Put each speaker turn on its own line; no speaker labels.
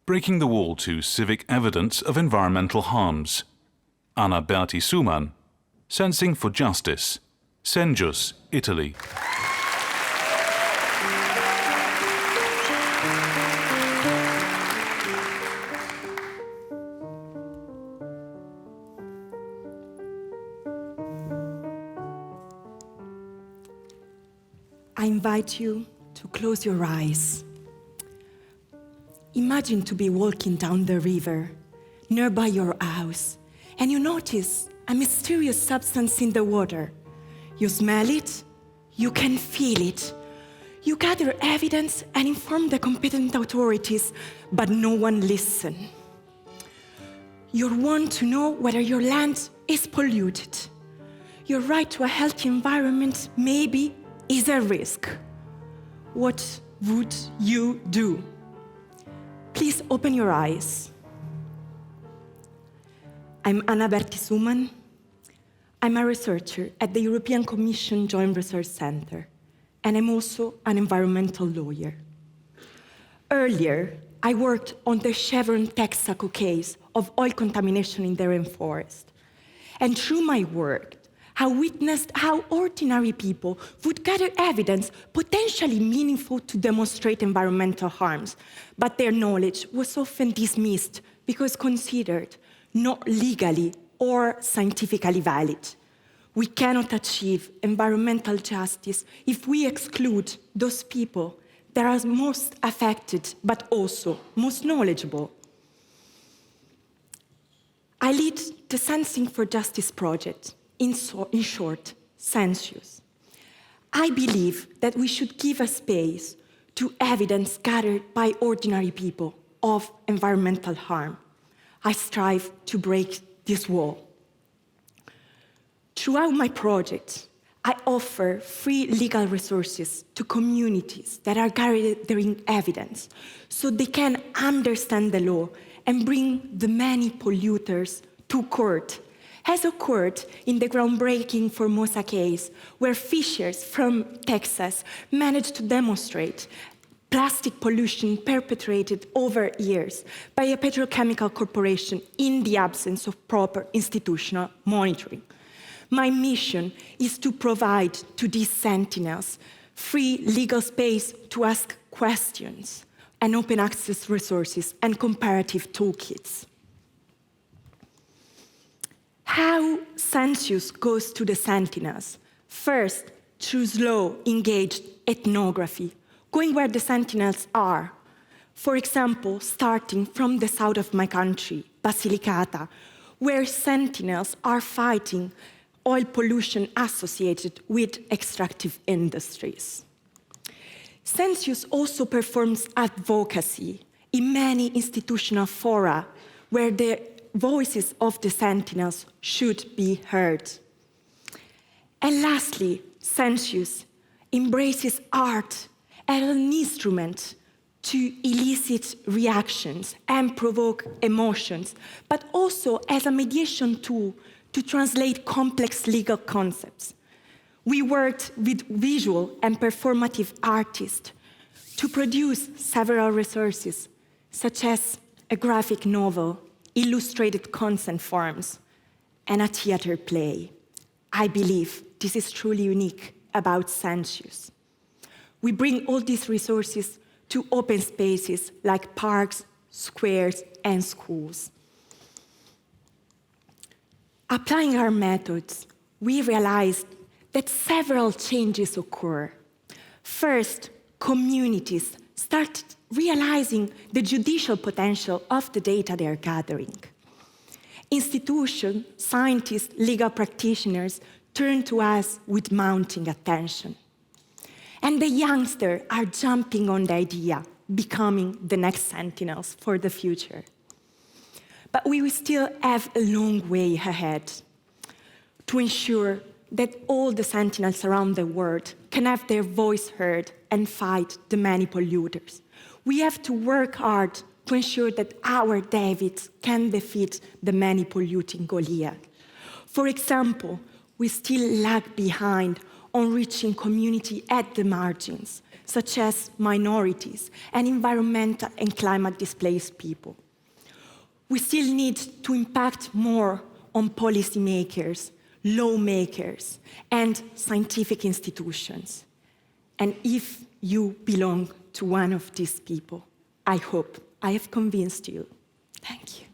breaking the wall to civic evidence of environmental harms. Anna Berti-Suman, Sensing for Justice, SensJus, Italy.
I invite you to close your eyes. Imagine to be walking down the river nearby your house, and you notice a mysterious substance in the water. You smell it, you can feel it. You gather evidence and inform the competent authorities, but no one listens. You want to know whether your land is polluted. Your right to a healthy environment maybe is a risk. What would you do? Please open your eyes. I'm Anna Berti-Suman. I'm a researcher at the European Commission Joint Research Center, and I'm also an environmental lawyer. Earlier, I worked on the Chevron Texaco case of oil contamination in the rainforest. And through my work, I witnessed how ordinary people would gather evidence potentially meaningful to demonstrate environmental harms, but their knowledge was often dismissed because considered not legally or scientifically valid. We cannot achieve environmental justice if we exclude those people that are most affected, but also most knowledgeable. I lead the Sensing for Justice project, in short, SensJus. I believe that we should give a space to evidence gathered by ordinary people of environmental harm. I strive to break this wall. Throughout my project, I offer free legal resources to communities that are gathering evidence so they can understand the law and bring the many polluters to court, as occurred in the groundbreaking Formosa case, where fishers from Texas managed to demonstrate plastic pollution perpetrated over years by a petrochemical corporation in the absence of proper institutional monitoring. My mission is to provide to these sentinels free legal space to ask questions and open access resources and comparative toolkits. How SensJus goes to the sentinels? First, through slow, engaged ethnography, going where the sentinels are. For example, starting from the south of my country, Basilicata, where sentinels are fighting oil pollution associated with extractive industries. SensJus also performs advocacy in many institutional fora where the voices of the sentinels should be heard. And lastly, SensJus embraces art as an instrument to elicit reactions and provoke emotions, but also as a mediation tool to translate complex legal concepts. We worked with visual and performative artists to produce several resources, such as a graphic novel, illustrated consent forms, and a theater play. I believe this is truly unique about SensJus. We bring all these resources to open spaces like parks, squares, and schools. Applying our methods, we realized that several changes occur. First, communities started realizing the judicial potential of the data they are gathering. Institutions, scientists, legal practitioners turn to us with mounting attention. And the youngsters are jumping on the idea, becoming the next sentinels for the future. But we will still have a long way ahead to ensure that all the sentinels around the world can have their voice heard and fight the many polluters. We have to work hard to ensure that our Davids can defeat the many polluting Goliath. For example, we still lag behind on reaching community at the margins, such as minorities and environmental and climate displaced people. We still need to impact more on policymakers, lawmakers, and scientific institutions. And if you belong to one of these people, I hope I have convinced you. Thank you.